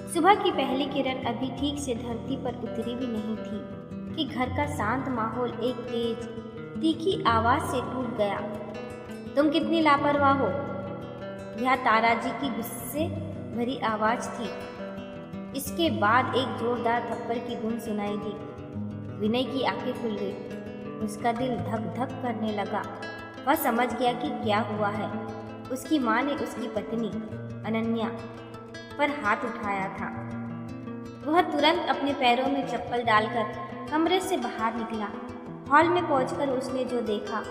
सुबह की पहली किरण अभी ठीक से धरती पर उतरी भी नहीं थी कि घर का शांत माहौल एक तेज तीखी आवाज से टूट गया। तुम कितनी लापरवाह हो। यह ताराजी की गुस्से भरी आवाज थी। इसके बाद एक जोरदार थप्पड़ की धुन सुनाई दी। विनय की आंखें खुल गई। उसका दिल धक धक करने लगा। वह समझ गया कि क्या हुआ है। उसकी माँ ने उसकी पत्नी अनन्या पर हाथ उठाया था। वह तुरंत अपने पैरों में चप्पल डालकर कमरे से बाहर निकला। हॉल में पहुंचकर उसने जो देखा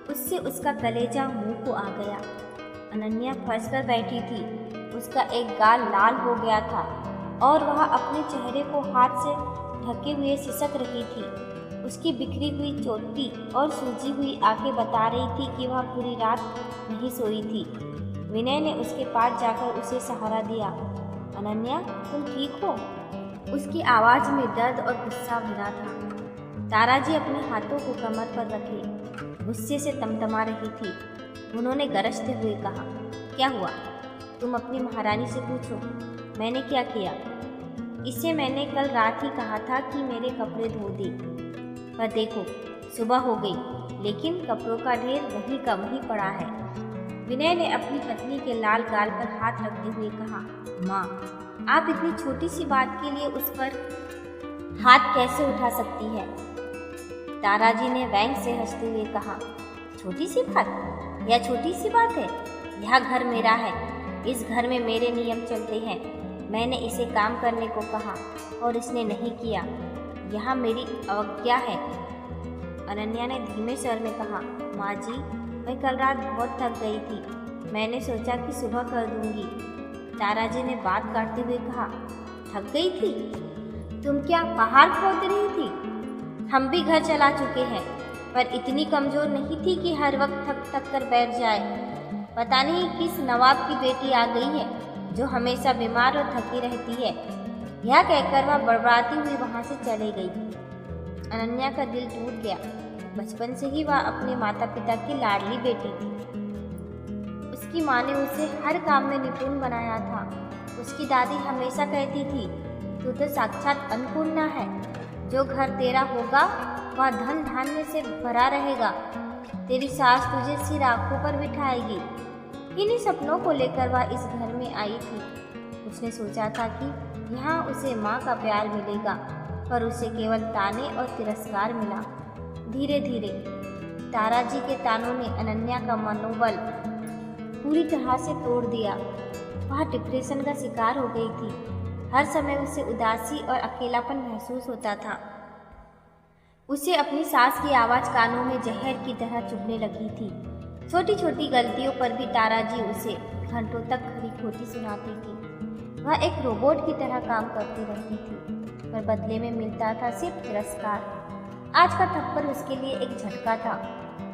उससे उसका कलेजा मुंह को आ गया। अनन्या फर्श पर बैठी थी। उसका एक गाल लाल हो गया था और वह अपने चेहरे को हाथ से ढके हुए सिसक रही थी। उसकी बिखरी हुई चोटी और सूजी हुई आंखें बता रही थी कि वह पूरी रात नहीं सोई थी। विनय ने उसके पास जाकर उसे सहारा दिया। अनन्या, तुम ठीक हो? उसकी आवाज़ में दर्द और गुस्सा भरा था। ताराजी अपने हाथों को कमर पर रखे गुस्से से तमतमा रही थी। उन्होंने गरजते हुए कहा, क्या हुआ? तुम अपनी महारानी से पूछो, मैंने क्या किया? इसे मैंने कल रात ही कहा था कि मेरे कपड़े धो दे, पर देखो सुबह हो गई, लेकिन कपड़ों का ढेर वहीं का वहीं पड़ा है। विनय ने अपनी पत्नी के लाल गाल पर हाथ रखते हुए कहा, माँ, आप इतनी छोटी सी बात के लिए उस पर हाथ कैसे उठा सकती है? ताराजी ने व्यंग से हंसते हुए कहा, छोटी सी बात? यह छोटी सी बात है? यह घर मेरा है। इस घर में मेरे नियम चलते हैं। मैंने इसे काम करने को कहा और इसने नहीं किया। यहाँ मेरी अवज्ञा है। अनन्या ने धीमे स्वर में कहा, माँ जी, मैं कल रात बहुत थक गई थी। मैंने सोचा कि सुबह कर दूंगी। ताराजी ने बात काटते हुए कहा, थक गई थी? तुम क्या पहाड़ खोद रही थी? हम भी घर चला चुके हैं, पर इतनी कमजोर नहीं थी कि हर वक्त थक थक कर बैठ जाए। पता नहीं किस नवाब की बेटी आ गई है जो हमेशा बीमार और थकी रहती है। यह कहकर वह बड़बड़ाती हुई वहां से चली गई। अनन्या का दिल टूट गया। बचपन से ही वह अपने माता पिता की लाडली बेटी थी। उसकी माँ ने उसे हर काम में निपुण बनाया था। उसकी दादी हमेशा कहती थी, तू तो साक्षात अन्नपूर्णा है। जो घर तेरा होगा वह धन धान्य से भरा रहेगा। तेरी सास तुझे सिर आंखों पर बिठाएगी। इन्हीं सपनों को लेकर वह इस घर में आई थी। उसने सोचा था कि यहाँ उसे माँ का प्यार मिलेगा, पर उसे केवल ताने और तिरस्कार मिला। धीरे धीरे ताराजी के तानों ने अनन्या का मनोबल पूरी तरह से तोड़ दिया। वह डिप्रेशन का शिकार हो गई थी। हर समय उसे उदासी और अकेलापन महसूस होता था। उसे अपनी सास की आवाज़ कानों में जहर की तरह चुभने लगी थी। छोटी छोटी गलतियों पर भी ताराजी उसे घंटों तक खरी खोटी सुनाती थी। वह एक रोबोट की तरह काम करती रहती थी, पर बदले में मिलता था सिर्फ तिरस्कार। आज का थप्पड़ उसके लिए एक झटका था,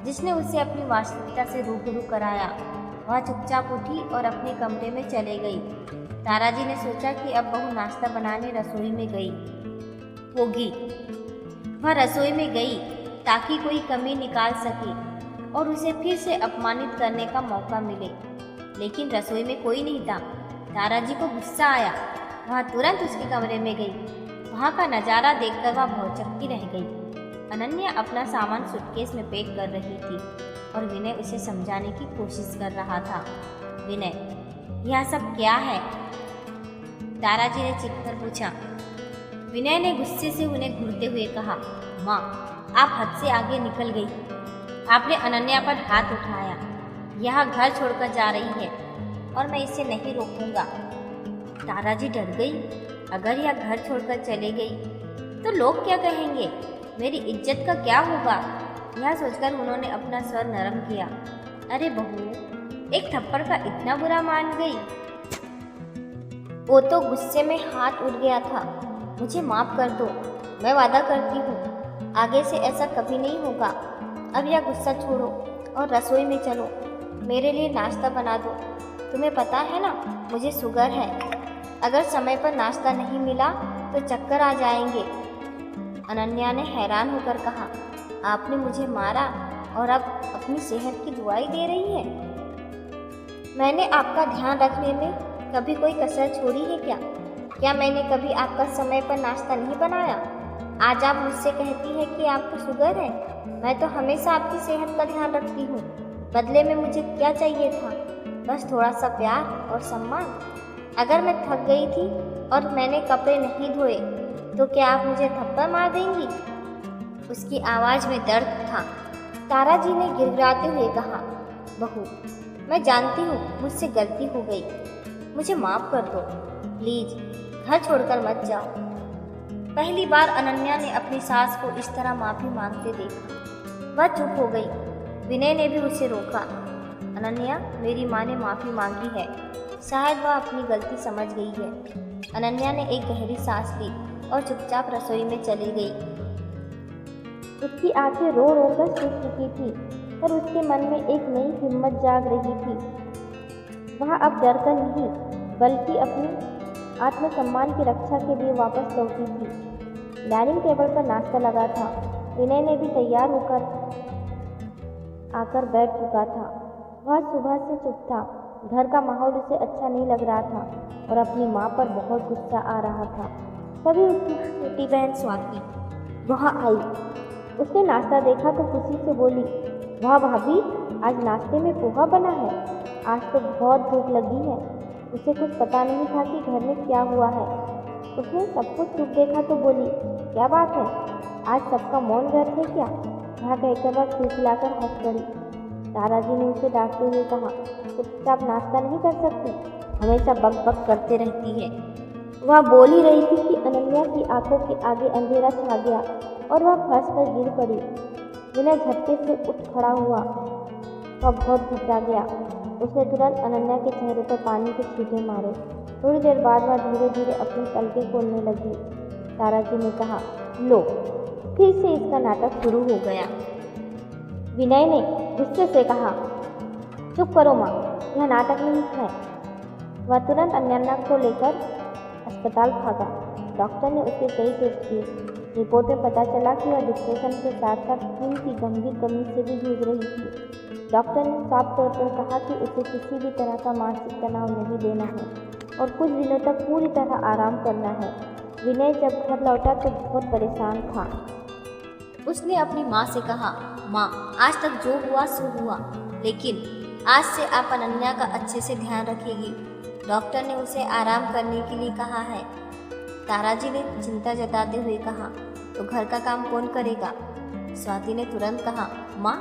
जिसने उसे अपनी वास्तविकता से रूबरू कराया। वह चुपचाप उठी और अपने कमरे में चले गई। ताराजी ने सोचा कि अब बहू नाश्ता बनाने रसोई में गई होगी। वह रसोई में गई ताकि कोई कमी निकाल सके और उसे फिर से अपमानित करने का मौका मिले, लेकिन रसोई में कोई नहीं था। ताराजी को गुस्सा आया। वह तुरंत उसके कमरे में गई। वहाँ का नज़ारा देखकर वह भौचक्की रह गई। अनन्या अपना सामान सूटकेस में पैक कर रही थी और विनय उसे समझाने की कोशिश कर रहा था। विनय, यह सब क्या है? ताराजी ने चिढ़कर पूछा। विनय ने गुस्से से उन्हें घूरते हुए कहा, माँ, आप हद से आगे निकल गई। आपने अनन्या पर हाथ उठाया। यह घर छोड़कर जा रही है और मैं इसे नहीं रोकूंगा। ताराजी डर गई। अगर यह घर छोड़कर चले गई तो लोग क्या कहेंगे? मेरी इज्जत का क्या होगा? यह सोचकर उन्होंने अपना स्वर नरम किया। अरे बहू, एक थप्पड़ का इतना बुरा मान गई? वो तो गुस्से में हाथ उठ गया था। मुझे माफ कर दो। मैं वादा करती हूँ आगे से ऐसा कभी नहीं होगा। अब यह गुस्सा छोड़ो और रसोई में चलो। मेरे लिए नाश्ता बना दो। तुम्हें पता है ना, मुझे शुगर है। अगर समय पर नाश्ता नहीं मिला तो चक्कर आ जाएंगे। अनन्या ने हैरान होकर कहा, आपने मुझे मारा और अब अपनी सेहत की दुआई दे रही है? मैंने आपका ध्यान रखने में कभी कोई कसर छोड़ी है क्या? क्या मैंने कभी आपका समय पर नाश्ता नहीं बनाया? आज आप मुझसे कहती है कि आपको शुगर है। मैं तो हमेशा आपकी सेहत का ध्यान रखती हूँ। बदले में मुझे क्या चाहिए था? बस थोड़ा सा प्यार और सम्मान। अगर मैं थक गई थी और मैंने कपड़े नहीं धोए तो क्या आप मुझे थप्पड़ मार देंगी? उसकी आवाज़ में दर्द था। तारा जी ने गिड़गिड़ाते हुए कहा, बहू, मैं जानती हूँ मुझसे गलती हो गई। मुझे माफ़ कर दो। प्लीज़ घर छोड़कर मत जाओ। पहली बार अनन्या ने अपनी सास को इस तरह माफ़ी मांगते देखा। वह चुप हो गई। विनय ने भी उसे रोका। अनन्या, मेरी माँ ने माफ़ी मांगी है। शायद वह अपनी गलती समझ गई है। अनन्या ने एक गहरी सांस ली और चुपचाप रसोई में चली गई। उसकी आंखें रो रो कर सूख चुकी थी, पर उसके मन में एक नई हिम्मत जाग रही थी। वह अब डर कर नहीं, बल्कि अपनी आत्मसम्मान की रक्षा के लिए वापस लौटी थी। डाइनिंग टेबल पर नाश्ता लगा था। विनय ने भी तैयार होकर आकर बैठ चुका था। वह सुबह से चुप था। घर का माहौल उसे अच्छा नहीं लग रहा था और अपनी माँ पर बहुत गुस्सा आ रहा था। तभी उसकी छोटी बहन स्वाति वहाँ आई। उसने नाश्ता देखा तो खुशी से बोली, वाह भाभी, आज नाश्ते में पोहा बना है। आज तो बहुत भूख लगी है। उसे कुछ पता नहीं था कि घर में क्या हुआ है। उसने सब कुछ चुप देखा तो बोली, क्या बात है, आज सबका मौन व्रत है क्या? वह कहकर वह खिलखिलाकर हंस पड़ी। तारा जी ने उसे डांटते हुए कहा, चुपचाप नाश्ता नहीं कर सकती, हमेशा बक बक करते रहती है। वह बोल ही रही थी कि अनन्या की आंखों के आगे अंधेरा छा गया और वह फंस कर गिर पड़ी। विनय झटके से उठ खड़ा हुआ। वह बहुत घबरा गया। उसने तुरंत अनन्या के चेहरे पर पानी के छींटे मारे। थोड़ी देर बाद वह धीरे धीरे अपनी पलकें खोलने लगी। तारा जी ने कहा, लो, फिर से इसका नाटक शुरू हो गया। विनय ने गुस्से से कहा, चुप करो माँ, यह नाटक नहीं है। वह तुरंत अनन्या को लेकर अस्पताल भागा। डॉक्टर ने उसके कई टेस्ट किए। रिपोर्ट में पता चला कि वह डिप्रेशन के साथ साथ खून की गंभीर कमी से भी जूझ रही थी। डॉक्टर ने साफ तौर पर कहा कि उसे किसी भी तरह का मानसिक तनाव नहीं देना है और कुछ दिनों तक पूरी तरह आराम करना है। विनय जब घर लौटा तो बहुत परेशान था। उसने अपनी माँ से कहा, माँ, आज तक जो हुआ सो हुआ, लेकिन आज से आप अनन्या का अच्छे से ध्यान रखेगी। डॉक्टर ने उसे आराम करने के लिए कहा है। तारा जी ने चिंता जताते हुए कहा, तो घर का काम कौन करेगा? स्वाति ने तुरंत कहा, माँ,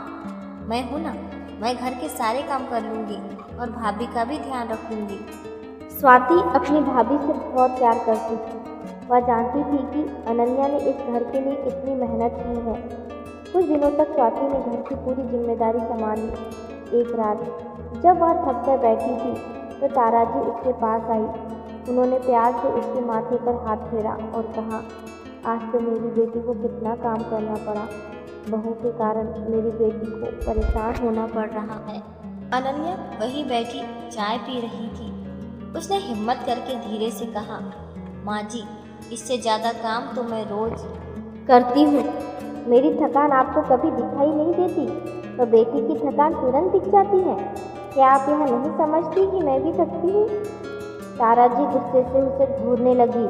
मैं हूँ ना, मैं घर के सारे काम कर लूँगी और भाभी का भी ध्यान रखूँगी। स्वाति अपनी भाभी से बहुत प्यार करती थी। वह जानती थी कि अनन्या ने इस घर के लिए कितनी मेहनत की है। कुछ दिनों तक स्वाति ने घर की पूरी जिम्मेदारी संभाली। एक रात जब वह थक कर बैठी थी तो तारा जी उसके पास आई। उन्होंने प्यार से उसके माथे पर हाथ फेरा और कहा, आज तो मेरी बेटी को कितना काम करना पड़ा। बहू के कारण मेरी बेटी को परेशान होना पड़ रहा है। अनन्या वहीं बैठी चाय पी रही थी। उसने हिम्मत करके धीरे से कहा, माँ जी, इससे ज़्यादा काम तो मैं रोज करती हूँ। मेरी थकान आपको कभी दिखाई नहीं देती, तो बेटी की थकान तुरंत दिख जाती है। क्या आप यह नहीं समझती कि मैं भी थकती हूँ? तारा जी गुस्से से उसे घूरने लगी।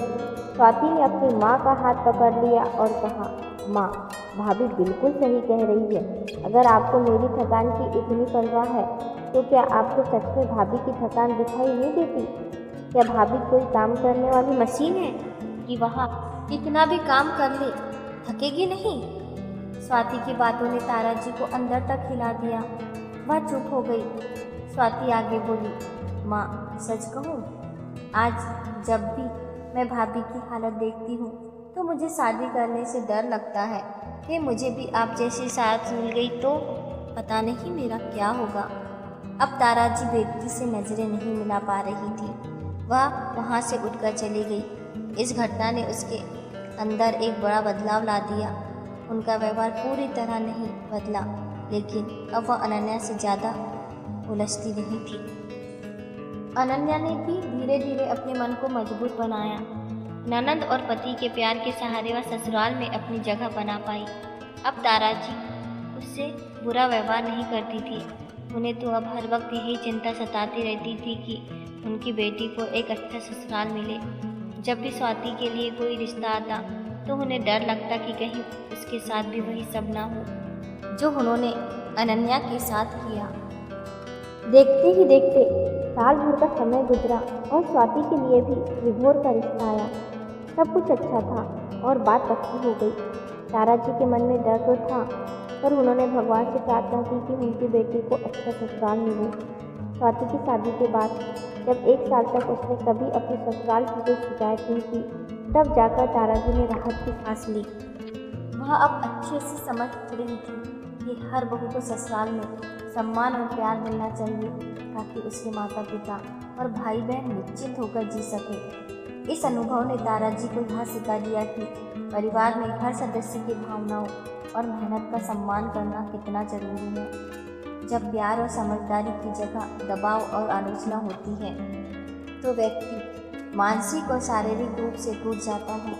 स्वाति ने अपनी माँ का हाथ पकड़ लिया और कहा, माँ, भाभी बिल्कुल सही कह रही है। अगर आपको मेरी थकान की इतनी परवाह है तो क्या आपको सच में भाभी की थकान दिखाई नहीं देती? क्या भाभी कोई काम करने वाली मशीन है कि वह कितना भी काम कर ले थकेगी नहीं? स्वाति की बातों ने तारा जी को अंदर तक हिला दिया। वह चुप हो गई। स्वाति आगे बोली, माँ, सच कहूँ, आज जब भी मैं भाभी की हालत देखती हूँ तो मुझे शादी करने से डर लगता है कि मुझे भी आप जैसी सास मिल गई तो पता नहीं मेरा क्या होगा। अब तारा जी बेटी से नज़रें नहीं मिला पा रही थी। वह वहाँ से उठकर चली गई। इस घटना ने उसके अंदर एक बड़ा बदलाव ला दिया। उनका व्यवहार पूरी तरह नहीं बदला, लेकिन अब वह अनन्या से ज़्यादा उलझती नहीं थी। अनन्या ने भी धीरे धीरे अपने मन को मजबूत बनाया। ननद और पति के प्यार के सहारे वह ससुराल में अपनी जगह बना पाई। अब तारा जी उससे बुरा व्यवहार नहीं करती थी। उन्हें तो अब हर वक्त यही चिंता सताती रहती थी कि उनकी बेटी को एक अच्छा ससुराल मिले जब भी स्वाति के लिए कोई रिश्ता आता तो उन्हें डर लगता कि कहीं उसके साथ भी वही सब ना हो जो उन्होंने अनन्या के साथ किया। देखते ही देखते साल भर का समय गुजरा और स्वाति के लिए भी विभोर का रिश्ता आया। सब कुछ अच्छा था और बात पक्की हो गई। तारा जी के मन में डर तो था, पर उन्होंने भगवान से प्रार्थना की कि उनकी बेटी को अच्छा ससुराल मिले। स्वाति की शादी के बाद जब 1 साल तक उसने कभी अपने ससुराल की कोई शिकायत नहीं की, तब जाकर तारा जी ने राहत की सांस ली। वह अब अच्छे से समझ रही थी कि हर बहू को ससुराल में सम्मान और प्यार मिलना चाहिए, ताकि उसके माता पिता और भाई बहन निश्चिंत होकर जी सके। इस अनुभव ने तारा जी को यह सिखा दिया कि परिवार में हर सदस्य की भावनाओं और मेहनत का सम्मान करना कितना जरूरी है। जब प्यार और समझदारी की जगह दबाव और आलोचना होती है तो व्यक्ति मानसिक और शारीरिक रूप से टूट जाता है।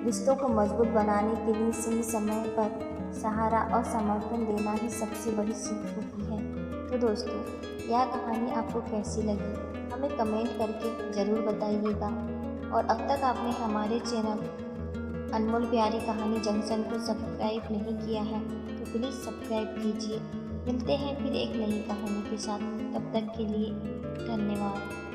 रिश्तों को मजबूत बनाने के लिए सही समय पर सहारा और समर्थन देना ही सबसे बड़ी सीख होती है। तो दोस्तों, यह कहानी आपको कैसी लगी हमें कमेंट करके ज़रूर बताइएगा। और अब तक आपने हमारे चैनल अनमोल प्यारी कहानी जंक्शन को सब्सक्राइब नहीं किया है तो प्लीज़ सब्सक्राइब कीजिए। मिलते हैं फिर एक नई कहानी के साथ, तब तक के लिए धन्यवाद।